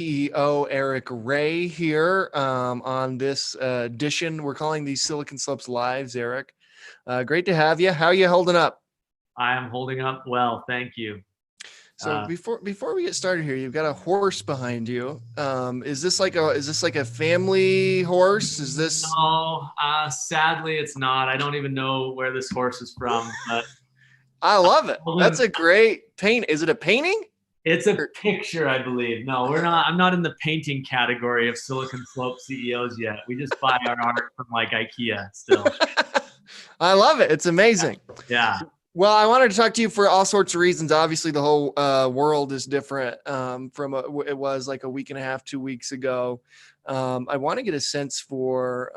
CEO Eric Ray here on this edition. We're calling these Silicon Slopes Lives, Eric. Great to have you. How are you holding up? I am holding up well, thank you. So before we get started here, you've got a horse behind you. Is this like a family horse? Is this? No, sadly, it's not. I don't even know where this horse is from, but I love it. That's a great paint. Is it a painting? It's a picture, I believe. No, we're not. I'm not in the painting category of Silicon Slope CEOs yet. We just buy our art from like IKEA still. I love it. It's amazing. Yeah. Well, I wanted to talk to you for all sorts of reasons. Obviously, the whole world is different from it was like a week and a half, 2 weeks ago. I want to get a sense for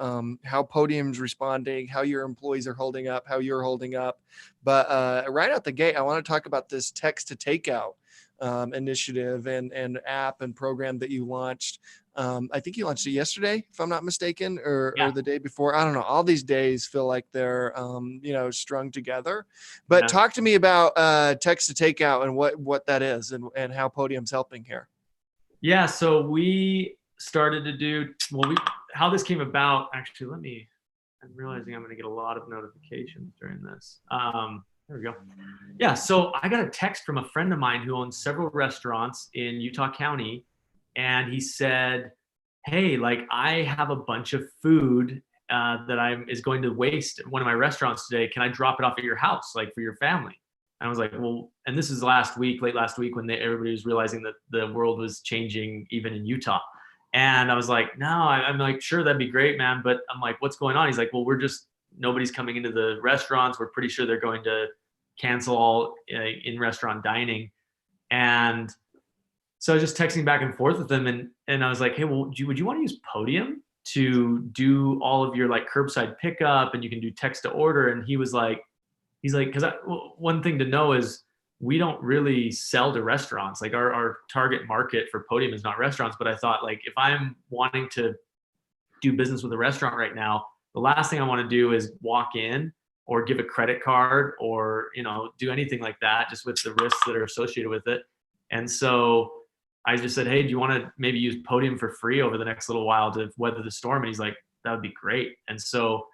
how Podium's responding, how your employees are holding up, how you're holding up. But right out the gate, I want to talk about this text to takeout initiative and app and program that you launched. I think you launched it yesterday, if I'm not mistaken, or the day before. I don't know. All these days feel like they're, strung together. But talk to me about text to takeout and what that is and how Podium's helping here. Yeah. So we started to do, how this came about, actually, I'm realizing I'm going to get a lot of notifications during this. There we go. Yeah. So I got a text from a friend of mine who owns several restaurants in Utah County. And he said, hey, like I have a bunch of food that is going to waste at one of my restaurants today. Can I drop it off at your house, like for your family? And I was like, well, and this is late last week when everybody was realizing that the world was changing even in Utah. And I was like, no, I'm like, sure, that'd be great, man. But I'm like, what's going on? He's like, well, nobody's coming into the restaurants. We're pretty sure they're going to cancel all in-restaurant dining. And so I was just texting back and forth with them, and I was like, hey, well, would you want to use Podium to do all of your like curbside pickup, and you can do text to order? And he's like, because one thing to know is we don't really sell to restaurants. Like our target market for Podium is not restaurants. But I thought, like, if I'm wanting to do business with a restaurant right now, the last thing I want to do is walk in or give a credit card or do anything like that, just with the risks that are associated with it. And so I just said, hey, do you want to maybe use Podium for free over the next little while to weather the storm? And he's like, that would be great. And so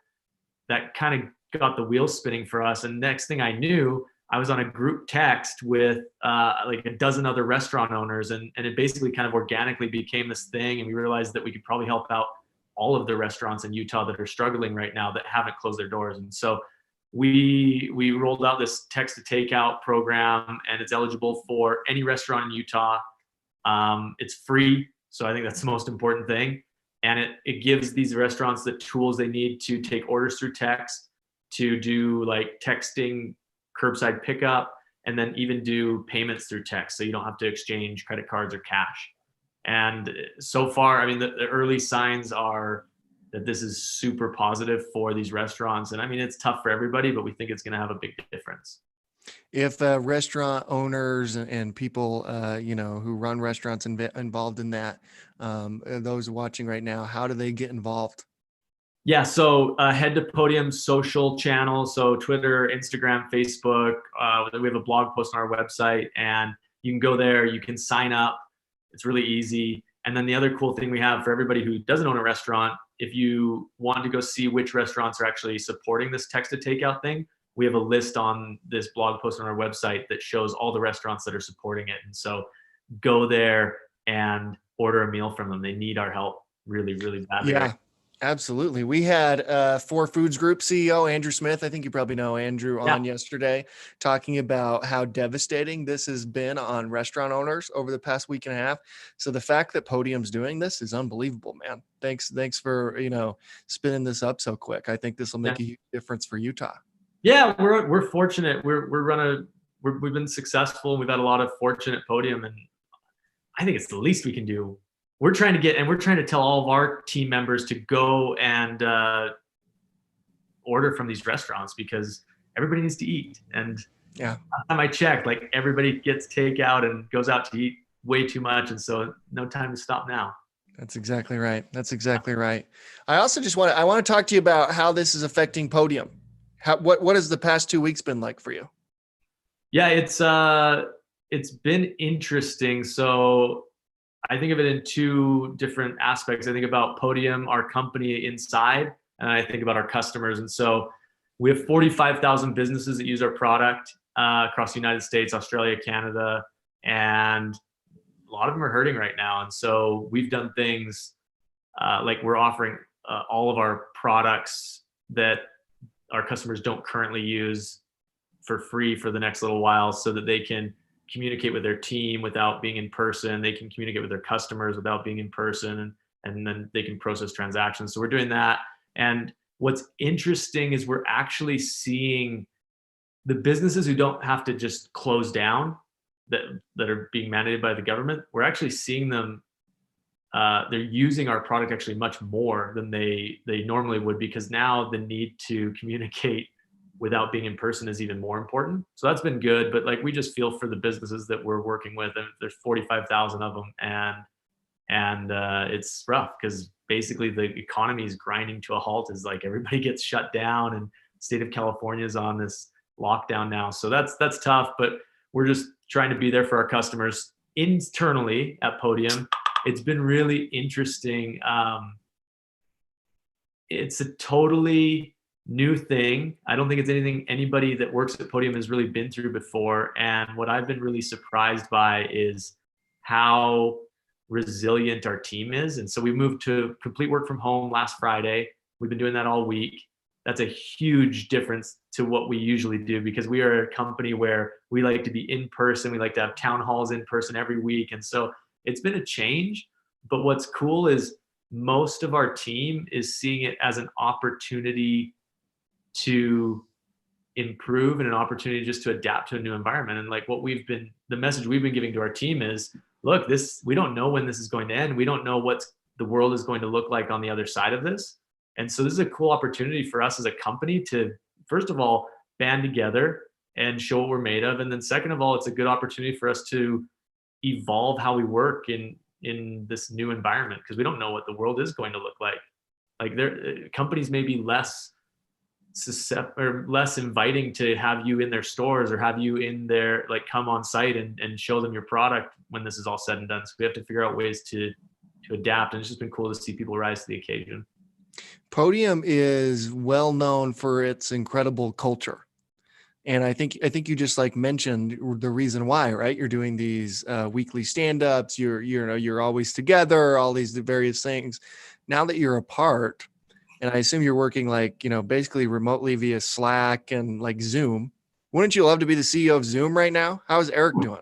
that kind of got the wheels spinning for us. And next thing I knew, I was on a group text with like a dozen other restaurant owners. And it basically kind of organically became this thing. And we realized that we could probably help out all of the restaurants in Utah that are struggling right now that haven't closed their doors. And so we rolled out this text to takeout program, and it's eligible for any restaurant in Utah. It's free. So I think that's the most important thing. And it gives these restaurants the tools they need to take orders through text, to do like texting, curbside pickup, and then even do payments through text. So you don't have to exchange credit cards or cash. And so far, I mean, the early signs are that this is super positive for these restaurants. And I mean, it's tough for everybody, but we think it's going to have a big difference. If restaurant owners and people, who run restaurants involved in that, those watching right now, how do they get involved? Yeah, so head to Podium's social channels, so Twitter, Instagram, Facebook. We have a blog post on our website, and you can go there. You can sign up. It's really easy. And then the other cool thing we have for everybody who doesn't own a restaurant, if you want to go see which restaurants are actually supporting this text to takeout thing, we have a list on this blog post on our website that shows all the restaurants that are supporting it. And so go there and order a meal from them. They need our help really, really badly. Yeah, absolutely. We had 4 Foods Group CEO, Andrew Smith. I think you probably know Andrew on yesterday, talking about how devastating this has been on restaurant owners over the past week and a half. So the fact that Podium's doing this is unbelievable, man. Thanks for, spinning this up so quick. I think this will make a huge difference for Utah. Yeah, we're fortunate. We've been successful. We've had a lot of fortune at Podium, and I think it's the least we can do. We're trying to tell all of our team members to go and order from these restaurants because everybody needs to eat. And last time I checked, like everybody gets takeout and goes out to eat way too much, and so no time to stop now. That's exactly right. I also I want to talk to you about how this is affecting Podium. What has the past 2 weeks been like for you? Yeah, it's been interesting. So I think of it in two different aspects. I think about Podium, our company inside, and I think about our customers. And so we have 45,000 businesses that use our product across the United States, Australia, Canada, and a lot of them are hurting right now. And so we've done things like we're offering all of our products that our customers don't currently use for free for the next little while, so that they can communicate with their team without being in person. They can communicate with their customers without being in person, and then they can process transactions. So we're doing that. And what's interesting is we're actually seeing the businesses who don't have to just close down, that are being mandated by the government. We're actually seeing them, they're using our product actually much more than they normally would, because now the need to communicate without being in person is even more important. So that's been good. But like, we just feel for the businesses that we're working with, and there's 45,000 of them, and it's rough, because basically the economy is grinding to a halt as like everybody gets shut down, and the state of California is on this lockdown now. So that's tough, but we're just trying to be there for our customers internally at Podium. It's been really interesting. It's a totally new thing. I don't think it's anything anybody that works at Podium has really been through before. And what I've been really surprised by is how resilient our team is. And so we moved to complete work from home last Friday. We've been doing that all week. That's a huge difference to what we usually do, because we are a company where we like to be in person. We like to have town halls in person every week. And so it's been a change. But what's cool is most of our team is seeing it as an opportunity to improve, and an opportunity just to adapt to a new environment. And like the message we've been giving to our team is, look, we don't know when this is going to end. We don't know what the world is going to look like on the other side of this. And so this is a cool opportunity for us as a company to, first of all, band together and show what we're made of. And then second of all, it's a good opportunity for us to evolve how we work in this new environment, because we don't know what the world is going to look like. Like, companies may be less inviting to have you in their stores, or have you in their, like, come on site and show them your product when this is all said and done. So we have to figure out ways to adapt. And it's just been cool to see people rise to the occasion. Podium is well known for its incredible culture. And I think you just like mentioned the reason why, right? You're doing these weekly stand-ups, you're always together, all these various things. Now that you're apart, and I assume you're working like, basically remotely via Slack and like Zoom. Wouldn't you love to be the CEO of Zoom right now? How's Eric doing?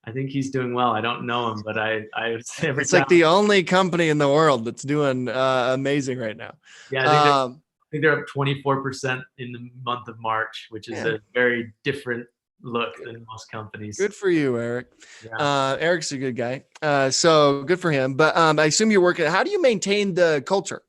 I think he's doing well. I don't know him, but I would say it's like the only company in the world that's doing amazing right now. Yeah, I think they're up 24% in the month of March, which is a very different look than most companies. Good for you, Eric. Yeah. Eric's a good guy. So good for him. But I assume you're working. How do you maintain the culture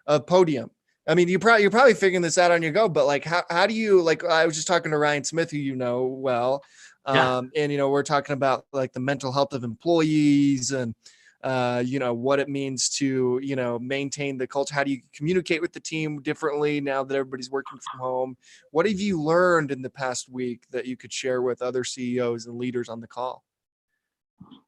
of Podium? I mean, you're probably figuring this out on your go, but like, how do you, like, I was just talking to Ryan Smith, who you know well. And, we're talking about like the mental health of employees and, what it means to, maintain the culture. How do you communicate with the team differently now that everybody's working from home? What have you learned in the past week that you could share with other CEOs and leaders on the call?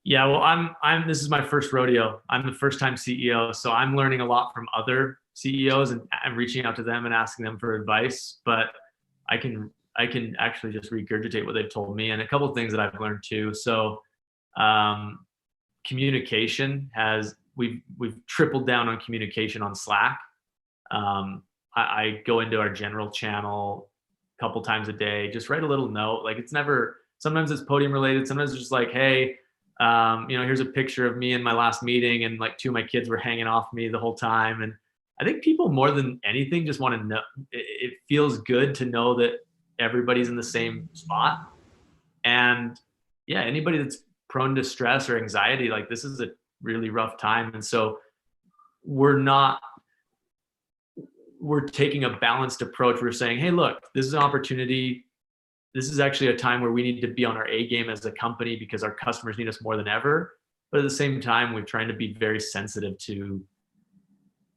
Yeah, well, this is my first rodeo. I'm the first time CEO. So I'm learning a lot from other CEOs, and I'm reaching out to them and asking them for advice, but I can actually just regurgitate what they've told me, and a couple of things that I've learned too. So, communication we've tripled down on communication on Slack. I go into our general channel a couple times a day, just write a little note. Like, sometimes it's Podium related. Sometimes it's just like, hey, here's a picture of me in my last meeting, and like 2 of my kids were hanging off me the whole time. And I think people more than anything just want to know, it feels good to know that everybody's in the same spot. And yeah, anybody that's prone to stress or anxiety, like, this is a really rough time. And so we're taking a balanced approach. We're saying, hey, look, this is an opportunity. This is actually a time where we need to be on our A game as a company, because our customers need us more than ever. But at the same time, we're trying to be very sensitive to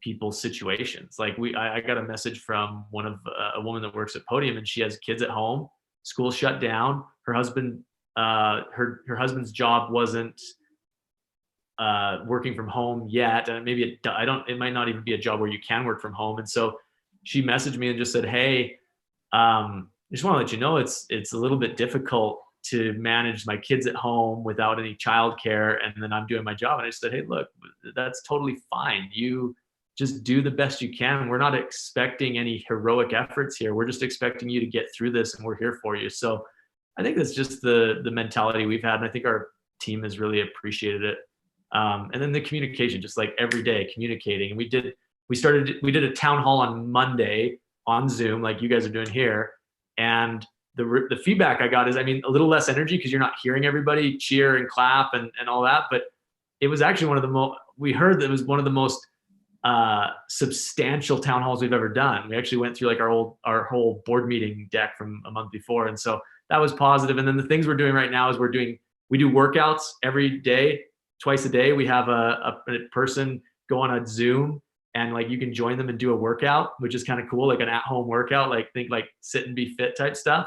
people's situations. Like, I got a message from a woman that works at Podium, and she has kids at home, school shut down. Her husband, her husband's job wasn't working from home yet, and maybe it might not even be a job where you can work from home. And so she messaged me and just said, hey, I just want to let you know it's a little bit difficult to manage my kids at home without any childcare, and then I'm doing my job. And I just said, hey, look, that's totally fine. You just do the best you can. We're not expecting any heroic efforts here. We're just expecting you to get through this, and we're here for you. So I think that's just the mentality we've had, and I think our team has really appreciated it. And then the communication, just like every day communicating. And we did a town hall on Monday on Zoom, like you guys are doing here. And the feedback I got is, I mean, a little less energy because you're not hearing everybody cheer and clap and all that. But it was actually one of the most, we heard that it was one of the most substantial town halls we've ever done. We actually went through like our whole board meeting deck from a month before. And so that was positive. And then the things we're doing right now is we do workouts every day, twice a day. We have a person go on a Zoom, and like you can join them and do a workout, which is kind of cool, like an at-home workout, like think like sit and be fit type stuff.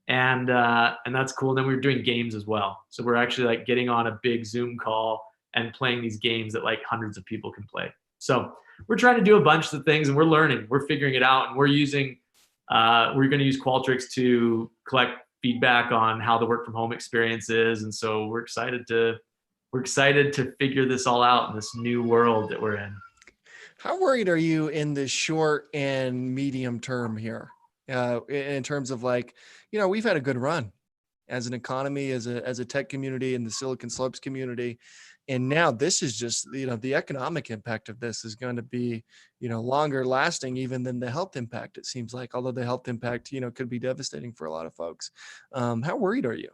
And that's cool. And then we're doing games as well. So we're actually like getting on a big Zoom call and playing these games that like hundreds of people can play. So we're trying to do a bunch of things, and we're learning, we're figuring it out, and we're going to use Qualtrics to collect feedback on how the work from home experience is. And so we're excited to figure this all out in this new world that we're in. How worried are you in the short and medium term here? In terms of like, we've had a good run as an economy, as a tech community in the Silicon Slopes community. And now this is just, the economic impact of this is going to be, longer lasting even than the health impact, it seems like, although the health impact, could be devastating for a lot of folks. How worried are you?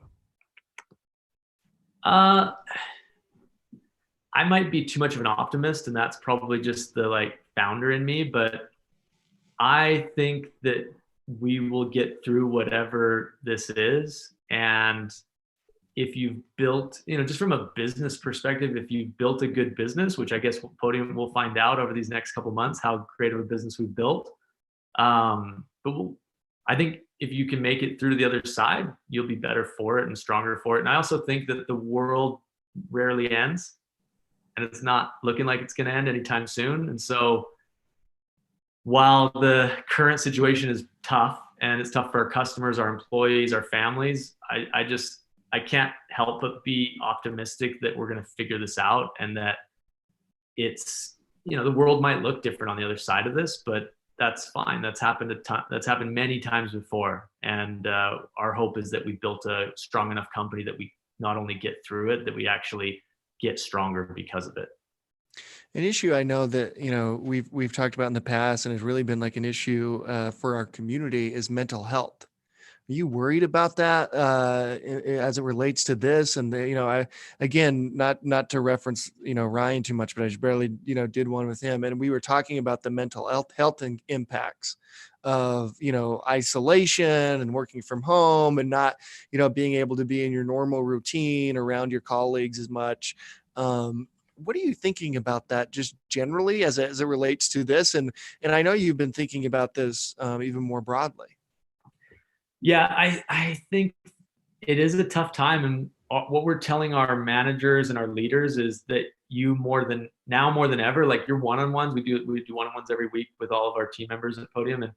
I might be too much of an optimist, and that's probably just the like founder in me, but I think that we will get through whatever this is. And if you've built, just from a business perspective, if you built a good business, which I guess Podium will find out over these next couple months how great of a business we've built. I think if you can make it through to the other side, you'll be better for it and stronger for it. And I also think that the world rarely ends, and it's not looking like it's going to end anytime soon. And so while the current situation is tough, and it's tough for our customers, our employees, our families, I can't help but be optimistic that we're going to figure this out, and that it's, the world might look different on the other side of this, but that's fine. That's happened many times before. And our hope is that we built a strong enough company that we not only get through it, that we actually get stronger because of it. An issue I know that, we've talked about in the past and has really been like an issue for our community is mental health. Are you worried about that as it relates to this? And again, not to reference Ryan too much, but I just barely did one with him, and we were talking about the mental health impacts of isolation and working from home, and not being able to be in your normal routine around your colleagues as much. What are you thinking about that, just generally as it relates to this? And I know you've been thinking about this even more broadly. Yeah, I think it is a tough time. And what we're telling our managers and our leaders is that you more than ever, like your one-on-ones, we do one-on-ones every week with all of our team members at Podium. And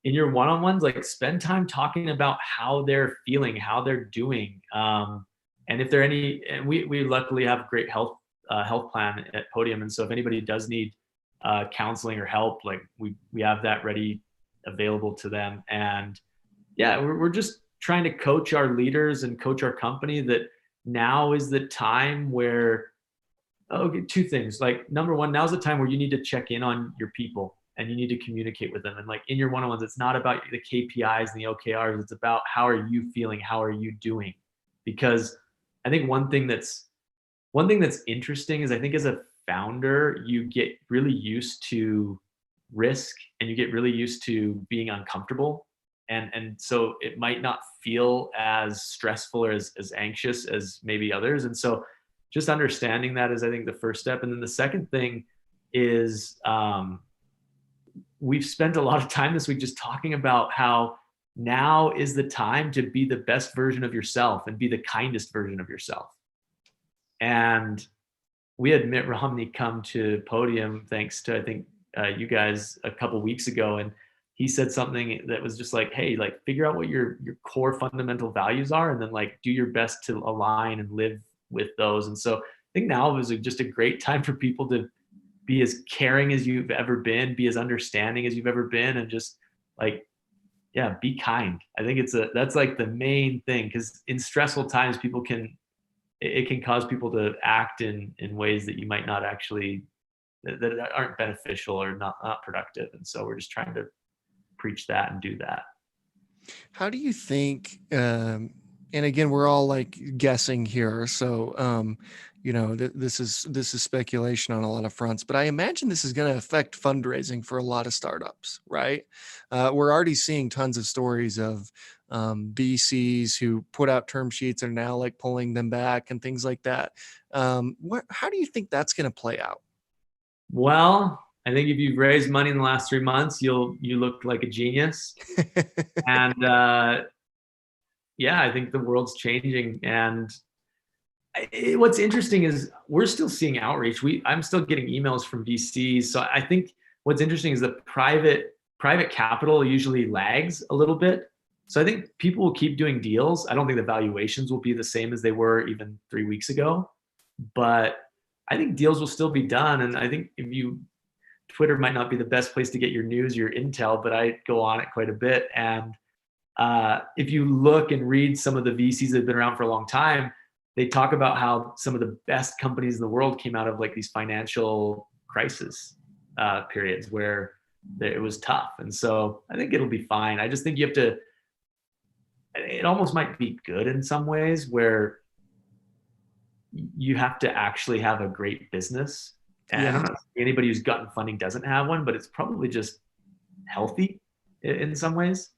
in your one-on-ones, like spend time talking about how they're feeling, how they're doing. And if there are any, and we luckily have a great health plan at Podium. And so if anybody does need counseling or help, like we have that ready, available to them. And yeah, we're just trying to coach our leaders and coach our company that now is the time where, two things. Like number one, now's the time where you need to check in on your people and you need to communicate with them. And like in your one-on-ones, it's not about the KPIs and the OKRs. It's about how are you feeling? How are you doing? Because I think one thing that's interesting is I think as a founder, you get really used to risk and you get really used to being uncomfortable. And so it might not feel as stressful or as anxious as maybe others. And so just understanding that is, I think, the first step. And then the second thing is we've spent a lot of time this week just talking about how now is the time to be the best version of yourself and be the kindest version of yourself. And we had Mitt Romney come to Podium, thanks to, I think, you guys a couple weeks ago. And he said something that was just like, hey, like figure out what your core fundamental values are, and then like do your best to align and live with those. And so I think now was just a great time for people to be as caring as you've ever been, be as understanding as you've ever been, and just like, yeah, be kind. I think that's like the main thing, because in stressful times, it can cause people to act in ways that you might not actually, that aren't beneficial or not productive. And so we're just trying to preach that and do that. How do you think, and again, we're all like guessing here. So, this is speculation on a lot of fronts, but I imagine this is going to affect fundraising for a lot of startups, right? We're already seeing tons of stories of VCs who put out term sheets and are now like pulling them back and things like that. How do you think that's going to play out? Well, I think if you've raised money in the last 3 months, you look like a genius. And yeah, I think the world's changing. And what's interesting is we're still seeing outreach. I'm still getting emails from VCs. So I think what's interesting is that private capital usually lags a little bit. So I think people will keep doing deals. I don't think the valuations will be the same as they were even 3 weeks ago, but I think deals will still be done. And I think Twitter might not be the best place to get your news, your intel, but I go on it quite a bit. And if you look and read some of the VCs that have been around for a long time, they talk about how some of the best companies in the world came out of like these financial crisis periods where it was tough. And so I think it'll be fine. I just think it almost might be good in some ways, where you have to actually have a great business. And Yeah. I'm not saying anybody who's gotten funding doesn't have one, but it's probably just healthy in some ways.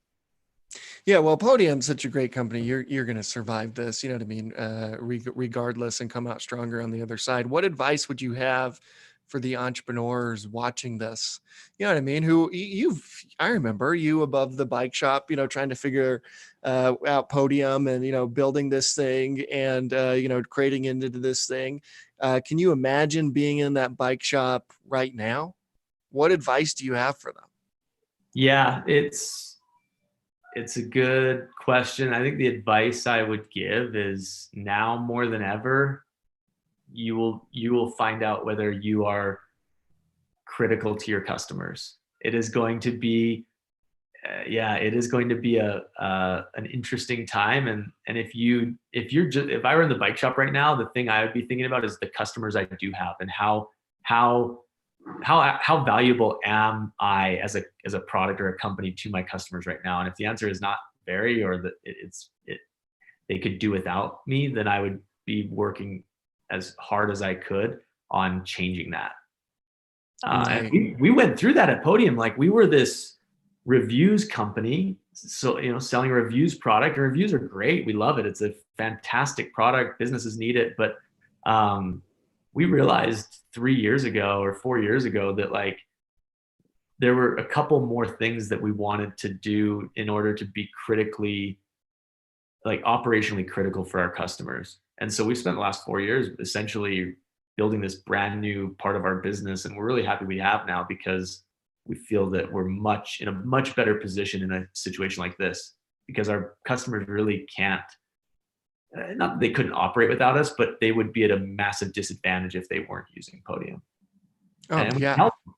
Yeah, well, Podium's such a great company. You're going to survive this, you know what I mean, regardless, and come out stronger on the other side. What advice would you have for the entrepreneurs watching this? You know what I mean? I remember you above the bike shop, trying to figure out Podium and, building this thing and, creating into this thing. Can you imagine being in that bike shop right now? What advice do you have for them? Yeah, it's a good question. I think the advice I would give is, now more than ever, you will find out whether you are critical to your customers. It is going to be an interesting time. And if I were in the bike shop right now, the thing I would be thinking about is the customers I do have, and how valuable am I as a product or a company to my customers right now? And if the answer is not very, or that they could do without me, then I would be working as hard as I could on changing that. Right. And we went through that at Podium. Like, we were this reviews company, so selling a reviews product, and reviews are great. We love it. It's a fantastic product. Businesses need it, but we realized 3 years ago or 4 years ago that like there were a couple more things that we wanted to do in order to be operationally critical for our customers. And so we spent the last 4 years essentially building this brand new part of our business, and we're really happy we have now, because we feel that we're in a much better position in a situation like this, because our customers really can't, not that they couldn't operate without us, but they would be at a massive disadvantage if they weren't using Podium. And we can help them.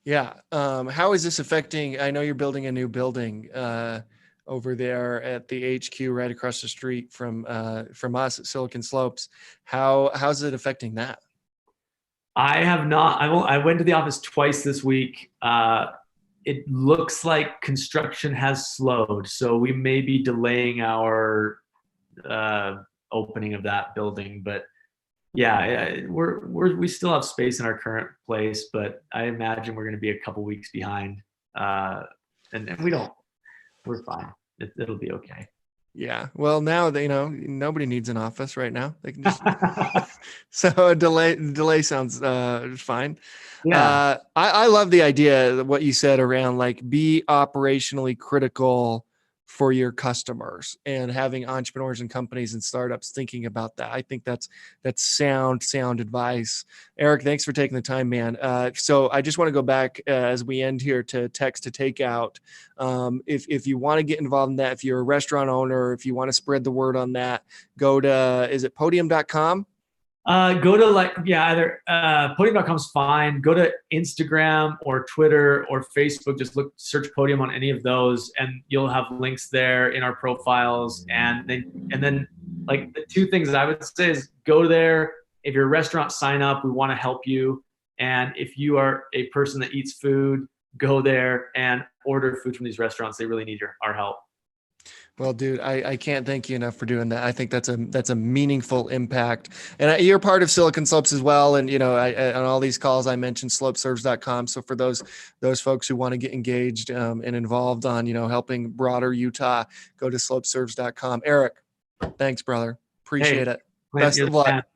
Yeah. How is this affecting? I know you're building a new building over there at the HQ right across the street from us at Silicon Slopes. How's it affecting that? I have not. I went to the office twice this week. It looks like construction has slowed, so we may be delaying our opening of that building. But yeah, we still have space in our current place, but I imagine we're going to be a couple weeks behind. And we're fine. It'll be okay. Yeah. Well, now nobody needs an office right now. They can just so a delay sounds fine. Yeah. I love the idea of what you said around like be operationally critical for your customers, and having entrepreneurs and companies and startups thinking about that. I think that's sound advice. Eric, thanks for taking the time, man. So I just want to go back as we end here to text to takeout. If you want to get involved in that, if you're a restaurant owner, if you want to spread the word on that, go to, is it podium.com? Go to either podium.com's fine. Go to Instagram or Twitter or Facebook. Just search Podium on any of those, and you'll have links there in our profiles. And then like the two things that I would say is go there. If you're a restaurant, sign up. We want to help you. And if you are a person that eats food, go there and order food from these restaurants. They really need our help. Well, dude, I can't thank you enough for doing that. I think that's a meaningful impact. And you're part of Silicon Slopes as well. And, on all these calls, I mentioned slopeserves.com. So for those folks who want to get engaged and involved on, helping broader Utah, go to slopeserves.com. Eric, thanks, brother. Appreciate it. Best of luck.